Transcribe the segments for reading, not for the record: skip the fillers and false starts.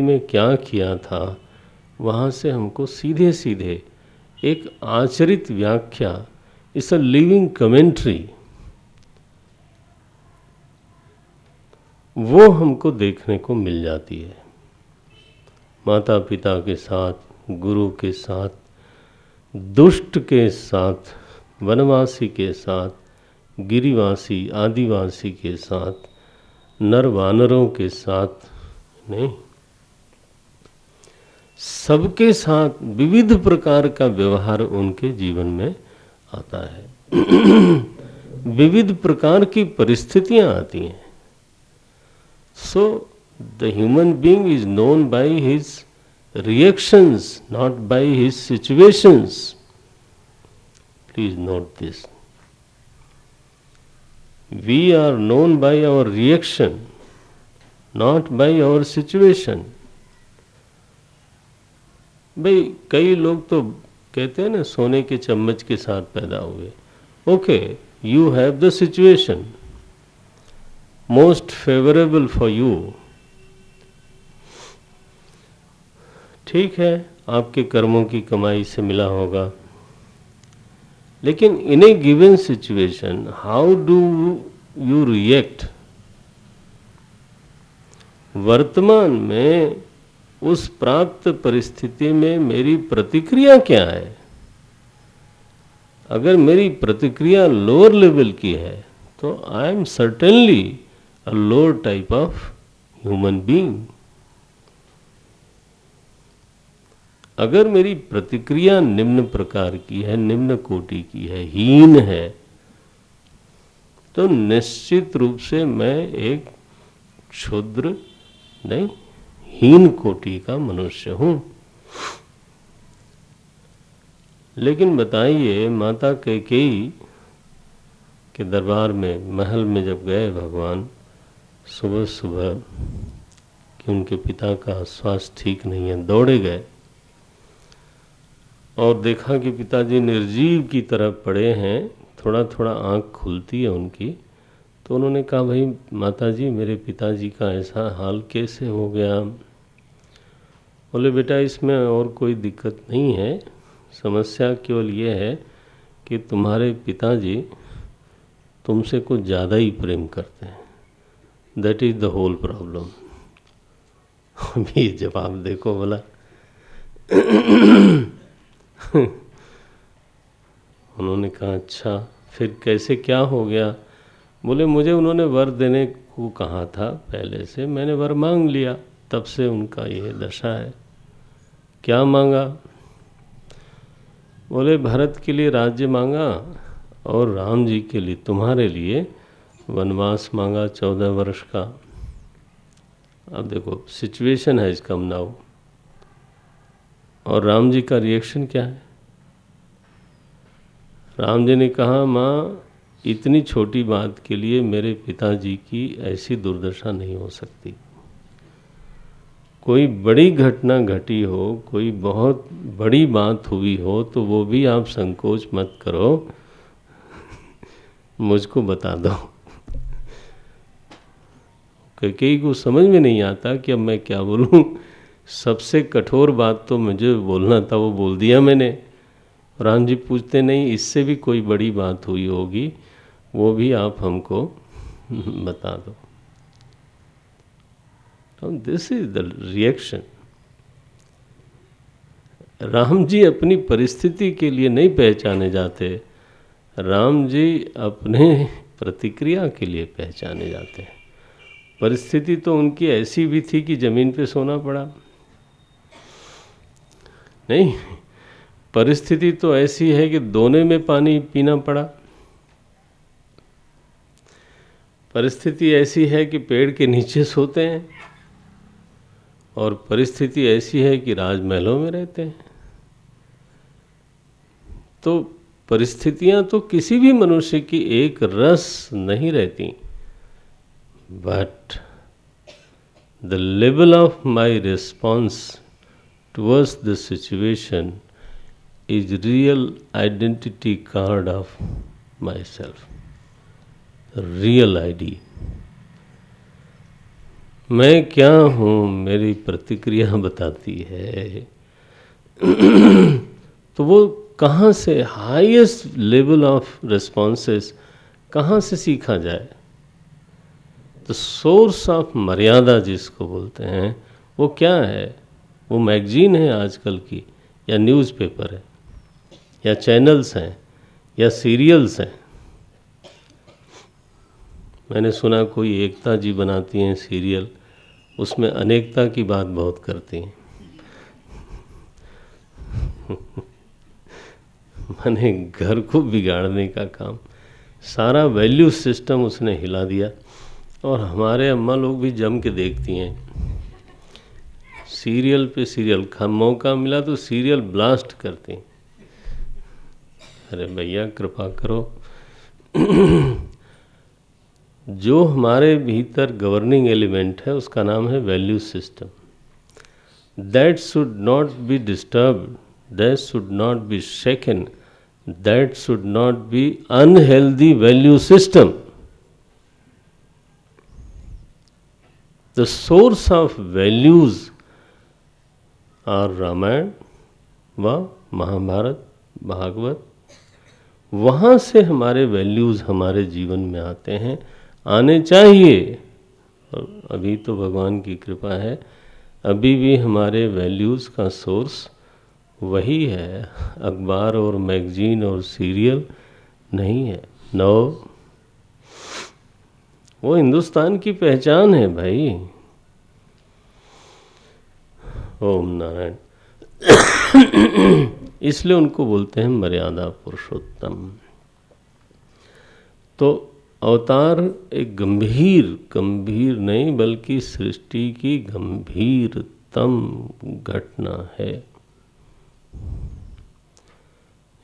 में क्या किया था, वहाँ से हमको सीधे सीधे एक आचरित व्याख्या, इट्स अ लिविंग कमेंट्री, वो हमको देखने को मिल जाती है। माता पिता के साथ, गुरु के साथ, दुष्ट के साथ, वनवासी के साथ, गिरिवासी आदिवासी के साथ, नर वानरों के साथ, नहीं, सबके साथ विविध प्रकार का व्यवहार उनके जीवन में आता है। विविध प्रकार की परिस्थितियां आती हैं। So the human being is known by his reactions, not by his situations. Please note this. We are known by our reaction, not by our situation. भाई कई लोग तो कहते हैं ना, सोने के चम्मच के साथ पैदा हुए। Okay, you have the situation most favourable for you, ठीक है, आपके कर्मों की कमाई से मिला होगा। लेकिन in a given situation how do you react? वर्तमान में उस प्राप्त परिस्थिति में मेरी प्रतिक्रिया क्या है? अगर मेरी प्रतिक्रिया लोअर लेवल की है तो I am certainly a lower type of human being. अगर मेरी प्रतिक्रिया निम्न प्रकार की है, निम्न कोटि की है, हीन है, तो निश्चित रूप से मैं एक क्षुद्र नहीं, हीन कोटि का मनुष्य हूं। लेकिन बताइए, माता कैकेयी के दरबार में, महल में जब गए भगवान सुबह सुबह कि उनके पिता का स्वास्थ्य ठीक नहीं है, दौड़े गए और देखा कि पिताजी निर्जीव की तरह पड़े हैं, थोड़ा थोड़ा आंख खुलती है उनकी। तो उन्होंने कहा, भाई माताजी, मेरे पिताजी का ऐसा हाल कैसे हो गया? बोले, बेटा इसमें और कोई दिक्कत नहीं है, समस्या केवल ये है कि तुम्हारे पिताजी तुमसे कुछ ज़्यादा ही प्रेम करते हैं, that is the whole problem. अभी जवाब देखो बोला। उन्होंने कहा, अच्छा फिर कैसे, क्या हो गया? बोले, मुझे उन्होंने वर देने को कहा था पहले से, मैंने वर मांग लिया, तब से उनका ये दशा है। क्या मांगा? बोले, भरत के लिए राज्य मांगा और राम जी के लिए, तुम्हारे लिए वनवास मांगा 14 वर्ष का। अब देखो, सिचुएशन है इसका नाउ, और राम जी का रिएक्शन क्या है? राम जी ने कहा, माँ इतनी छोटी बात के लिए मेरे पिताजी की ऐसी दुर्दशा नहीं हो सकती। कोई बड़ी घटना घटी हो, कोई बहुत बड़ी बात हुई हो, तो वो भी आप संकोच मत करो, मुझको बता दो। कैकेयी को समझ में नहीं आता कि अब मैं क्या बोलूं। सबसे कठोर बात तो मुझे बोलना था, वो बोल दिया मैंने। राम जी पूछते, नहीं इससे भी कोई बड़ी बात हुई होगी, वो भी आप हमको बता दो। This is the reaction. Ram ji अपनी परिस्थिति के लिए नहीं पहचाने जाते, राम जी अपने प्रतिक्रिया के लिए पहचाने जाते हैं। परिस्थिति तो उनकी ऐसी भी थी कि जमीन पे सोना पड़ा, नहीं, परिस्थिति तो ऐसी है कि दोने में पानी पीना पड़ा। परिस्थिति ऐसी है कि पेड़ के नीचे सोते हैं, और परिस्थिति ऐसी है कि राजमहलों में रहते हैं। तो परिस्थितियां तो किसी भी मनुष्य की एक रस नहीं रहती, but the level of my response towards the situation is real identity card of myself, real ID. मैं क्या हूँ मेरी प्रतिक्रिया बताती है। तो वो कहाँ से हाईएस्ट लेवल ऑफ रिस्पॉन्सेस कहाँ से सीखा जाए? तो सोर्स ऑफ मर्यादा जिसको बोलते हैं वो क्या है? वो मैगजीन है आजकल की, या न्यूज़पेपर है, या चैनल्स हैं, या सीरियल्स हैं। मैंने सुना कोई एकता जी बनाती हैं सीरियल, उसमें अनेकता की बात बहुत करती हैं। मैंने घर को बिगाड़ने का काम, सारा वैल्यू सिस्टम उसने हिला दिया। और हमारे अम्मा लोग भी जम के देखती हैं सीरियल पे सीरियल, मौका मिला तो सीरियल ब्लास्ट करती हैं। अरे भैया कृपा करो। जो हमारे भीतर गवर्निंग एलिमेंट है उसका नाम है value system. That should not be disturbed, that should not be shaken, that should not be unhealthy value system. The source of values are Ramayan व महाभारत, भागवत। वहाँ से हमारे वैल्यूज़ हमारे जीवन में आते हैं, आने चाहिए। और अभी तो भगवान की कृपा है, अभी भी हमारे वैल्यूज़ का सोर्स वही है, अखबार और मैगजीन और सीरियल नहीं है। नो, वो हिंदुस्तान की पहचान है भाई। ओम नारायण। इसलिए उनको बोलते हैं मर्यादा पुरुषोत्तम। तो अवतार एक गंभीर नहीं बल्कि सृष्टि की गंभीरतम घटना है।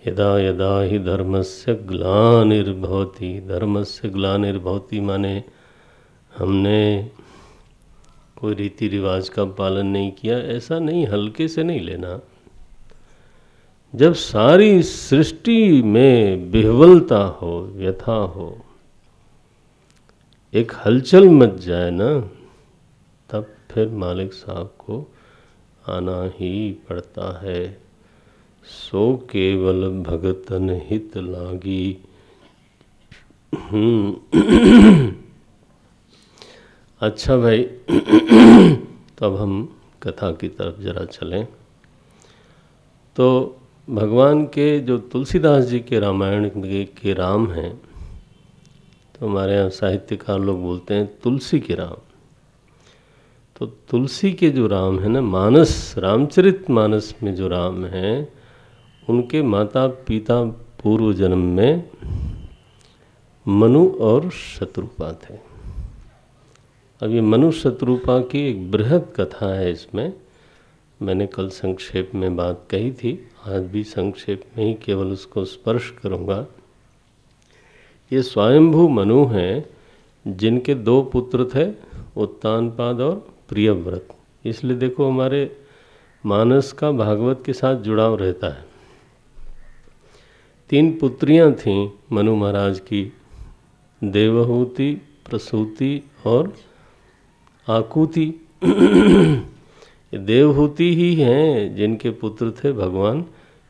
यदा यदा ही धर्मस्य ग्लानिर्भवति, धर्मस्य ग्लानिर्भवति माने हमने कोई रीति रिवाज का पालन नहीं किया, ऐसा नहीं, हल्के से नहीं लेना। जब सारी सृष्टि में विह्वलता हो, व्यथा हो, एक हलचल मच जाए ना, तब फिर मालिक साहब को आना ही पड़ता है। सो केवल भगतन हित लागी। अच्छा भाई, तब हम कथा की तरफ जरा चलें। तो भगवान के जो तुलसीदास जी के रामायण के राम हैं, तो हमारे यहाँ साहित्यकार लोग बोलते हैं तुलसी के राम। तो तुलसी के जो राम है ना, मानस, रामचरित मानस में जो राम हैं, उनके माता पिता पूर्व जन्म में मनु और शत्रुपा थे। अब ये मनु शत्रुपा की एक बृहद कथा है। इसमें मैंने कल संक्षेप में बात कही थी, आज भी संक्षेप में ही केवल उसको स्पर्श करूँगा। ये स्वयंभू मनु हैं, जिनके दो पुत्र थे, उत्तानपाद और प्रियव्रत। इसलिए देखो हमारे मानस का भागवत के साथ जुड़ाव रहता है। 3 पुत्रियां थीं मनु महाराज की, देवहूति, प्रसूति और आकुति। ये देवहूति ही हैं जिनके पुत्र थे भगवान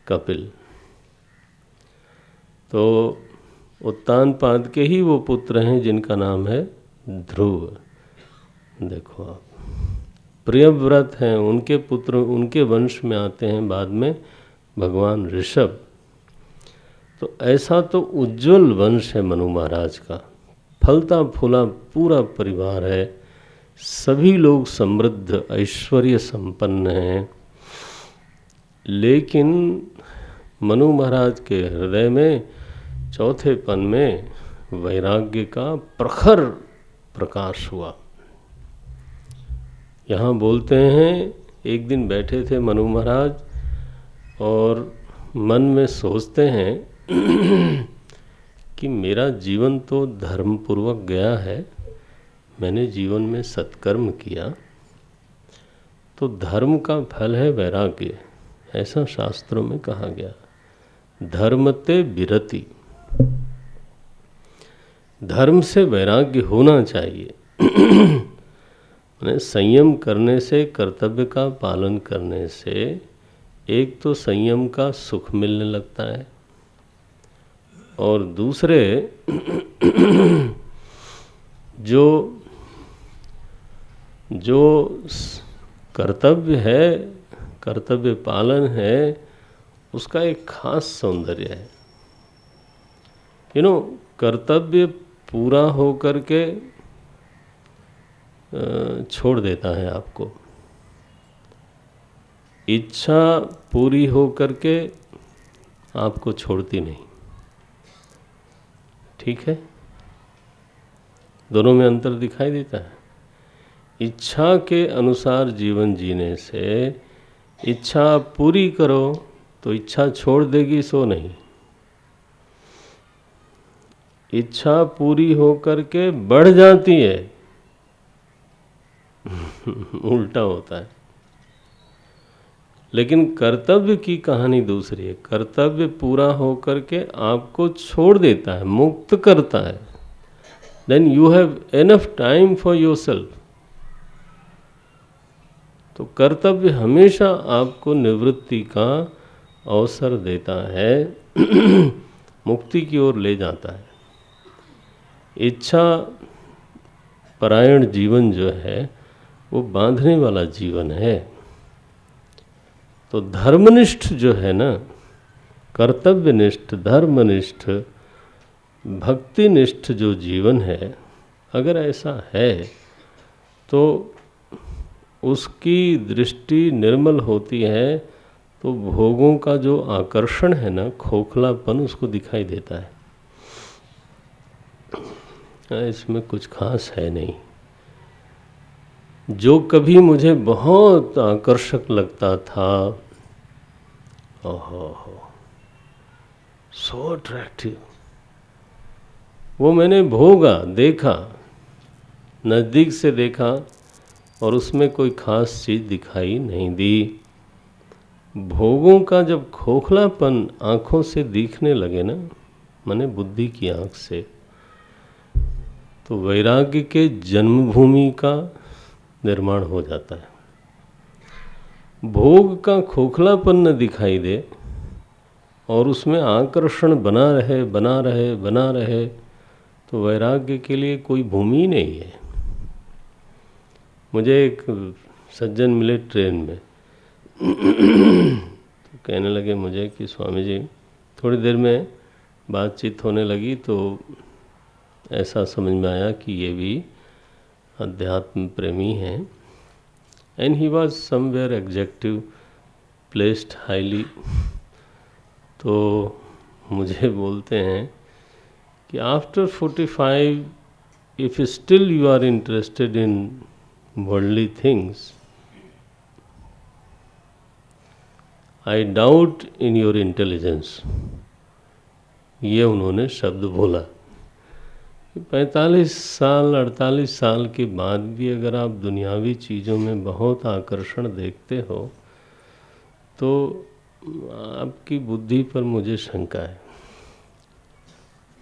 कपिल। तो उत्तानपाद के ही वो पुत्र हैं जिनका नाम है ध्रुव। देखो आप, प्रियव्रत हैं, उनके पुत्र, उनके वंश में आते हैं बाद में भगवान ऋषभ। तो ऐसा तो उज्जवल वंश है मनु महाराज का, फलता फूला पूरा परिवार है, सभी लोग समृद्ध ऐश्वर्य संपन्न हैं। लेकिन मनु महाराज के हृदय में चौथेपन में वैराग्य का प्रखर प्रकाश हुआ। यहाँ बोलते हैं, एक दिन बैठे थे मनु महाराज और मन में सोचते हैं कि मेरा जीवन तो धर्मपूर्वक गया है, मैंने जीवन में सत्कर्म किया, तो धर्म का फल है वैराग्य, ऐसा शास्त्रों में कहा गया। धर्मते विरति, धर्म से वैराग्य होना चाहिए। मैंने संयम करने से, कर्तव्य का पालन करने से एक तो संयम का सुख मिलने लगता है, और दूसरे जो कर्तव्य है, कर्तव्य पालन है, उसका एक खास सौंदर्य है। कर्तव्य पूरा हो करके छोड़ देता है आपको, इच्छा पूरी हो करके आपको छोड़ती नहीं। ठीक है, दोनों में अंतर दिखाई देता है। इच्छा के अनुसार जीवन जीने से, इच्छा आप पूरी करो तो इच्छा छोड़ देगी, सो नहीं। इच्छा पूरी होकर के बढ़ जाती है उल्टा होता है। लेकिन कर्तव्य की कहानी दूसरी है। कर्तव्य पूरा होकर के आपको छोड़ देता है, मुक्त करता है। Then you have enough time for yourself. तो कर्तव्य हमेशा आपको निवृत्ति का अवसर देता है, मुक्ति की ओर ले जाता है। इच्छा परायण जीवन जो है वो बांधने वाला जीवन है। तो धर्मनिष्ठ जो है ना, कर्तव्यनिष्ठ, धर्मनिष्ठ, भक्तिनिष्ठ जो जीवन है, अगर ऐसा है तो उसकी दृष्टि निर्मल होती है, तो भोगों का जो आकर्षण है ना, खोखलापन, उसको दिखाई देता है। इसमें कुछ खास है नहीं। जो कभी मुझे बहुत आकर्षक लगता था, ओहो सो अट्रैक्टिव, वो मैंने भोगा, देखा, नज़दीक से देखा, और उसमें कोई खास चीज़ दिखाई नहीं दी। भोगों का जब खोखलापन आँखों से दिखने लगे ना, माने बुद्धि की आँख से, तो वैराग्य के जन्मभूमि का निर्माण हो जाता है। भोग का खोखलापन न दिखाई दे और उसमें आकर्षण बना रहे बना रहे बना रहे, तो वैराग्य के लिए कोई भूमि नहीं है। मुझे एक सज्जन मिले ट्रेन में, तो कहने लगे मुझे कि स्वामी जी, थोड़ी देर में बातचीत होने लगी तो ऐसा समझ में आया कि ये भी अध्यात्म प्रेमी हैं। And he was somewhere executive placed highly. तो मुझे बोलते हैं कि after 45 if still you are interested in worldly things, I doubt in your intelligence. ये उन्होंने शब्द बोला। 45 साल 48 साल के बाद भी अगर आप दुनियावी चीज़ों में बहुत आकर्षण देखते हो तो आपकी बुद्धि पर मुझे शंका है।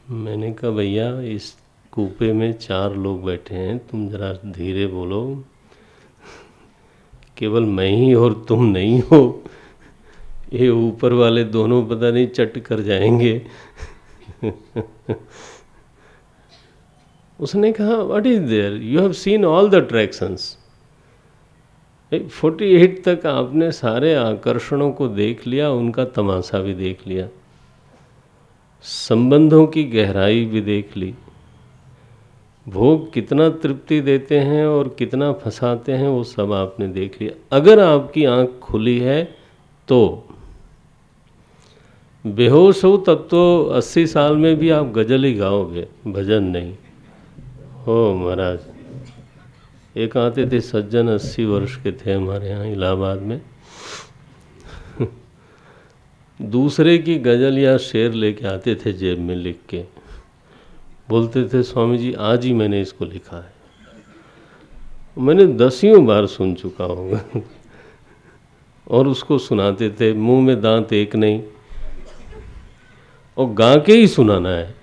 मैंने कहा भैया, इस कूपे में 4 लोग बैठे हैं, तुम जरा धीरे बोलो, केवल मैं ही और तुम नहीं हो, ये ऊपर वाले दोनों पता नहीं चट कर जाएंगे। उसने कहा what is there, you have seen all the attractions. 48 तक आपने सारे आकर्षणों को देख लिया, उनका तमाशा भी देख लिया, संबंधों की गहराई भी देख ली, भोग कितना तृप्ति देते हैं और कितना फंसाते हैं वो सब आपने देख लिया। अगर आपकी आंख खुली है तो बेहोश हो तब तो 80 साल में भी आप गजल ही गाओगे, भजन नहीं हो महाराज। एक आते थे सज्जन, 80 वर्ष के थे हमारे यहाँ इलाहाबाद में। दूसरे की गजल या शेर लेके आते थे जेब में लिख के, बोलते थे स्वामी जी आज ही मैंने इसको लिखा है। मैंने 10 बार सुन चुका होगा। और उसको सुनाते थे, मुंह में दांत एक नहीं, और गा के ही सुनाना है।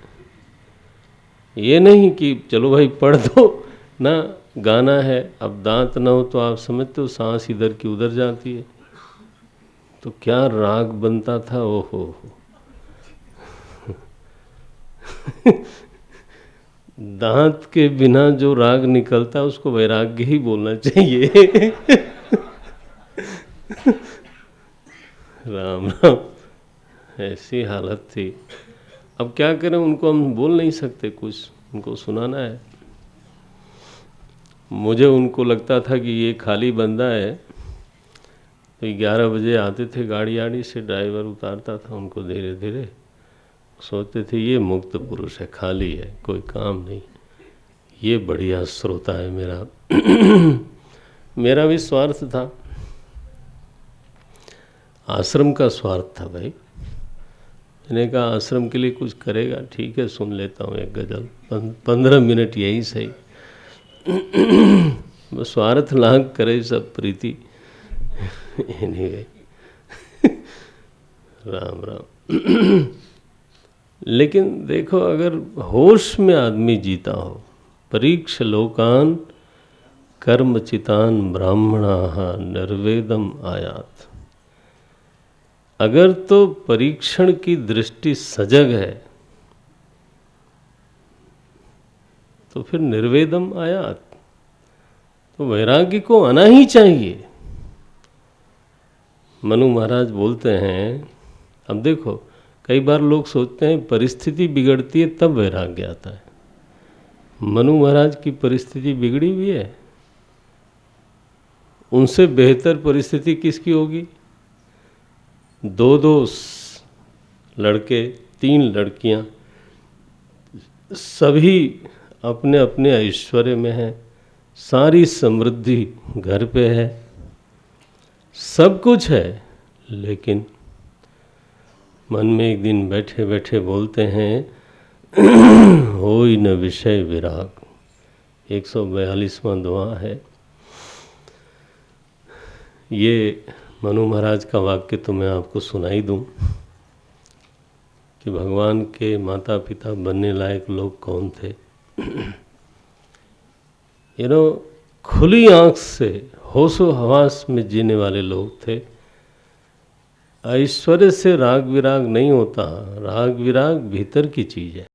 ये नहीं कि चलो भाई पढ़ दो ना, गाना है, अब दांत न हो तो आप समझते हो सांस इधर की उधर जाती है, तो क्या राग बनता था, ओहो दांत के बिना जो राग निकलता है उसको वैराग्य ही बोलना चाहिए। राम राम, ऐसी हालत थी। अब क्या करें, उनको हम बोल नहीं सकते, कुछ उनको सुनाना है। मुझे उनको लगता था कि ये खाली बंदा है, तो 11 बजे आते थे गाड़ी आड़ी से, ड्राइवर उतारता था उनको धीरे धीरे, सोचते थे ये मुक्त पुरुष है, खाली है, कोई काम नहीं, ये बढ़िया श्रोता है मेरा। मेरा भी स्वार्थ था, आश्रम का स्वार्थ था भाई। मैंने कहा आश्रम के लिए कुछ करेगा, ठीक है सुन लेता हूँ एक गज़ल, 15 मिनट यही सही। स्वार्थ लाग करे सब प्रीति। एनीवे, राम राम। लेकिन देखो, अगर होश में आदमी जीता हो, परीक्ष लोकान कर्मचितान ब्राह्मणाः निर्वेदम आयात, अगर तो परीक्षण की दृष्टि सजग है तो फिर निर्वेदम आयात, तो वैराग्य को आना ही चाहिए। मनु महाराज बोलते हैं, अब देखो कई बार लोग सोचते हैं परिस्थिति बिगड़ती है तब वैराग्य आता है। मनु महाराज की परिस्थिति बिगड़ी हुई है, उनसे बेहतर परिस्थिति किसकी होगी? 2 लड़के, 3 लड़कियां, सभी अपने अपने ऐश्वर्य में हैं, सारी समृद्धि घर पे है, सब कुछ है, लेकिन मन में एक दिन बैठे बैठे बोलते हैं होई न विषय विराग। 142वां दुआ है। ये मनु महाराज का वाक्य तो मैं आपको सुनाई दूं कि भगवान के माता पिता बनने लायक लोग कौन थे। खुली आंख से होशो हवास में जीने वाले लोग थे। ऐश्वर्य से राग विराग नहीं होता, राग विराग भीतर की चीज़ है।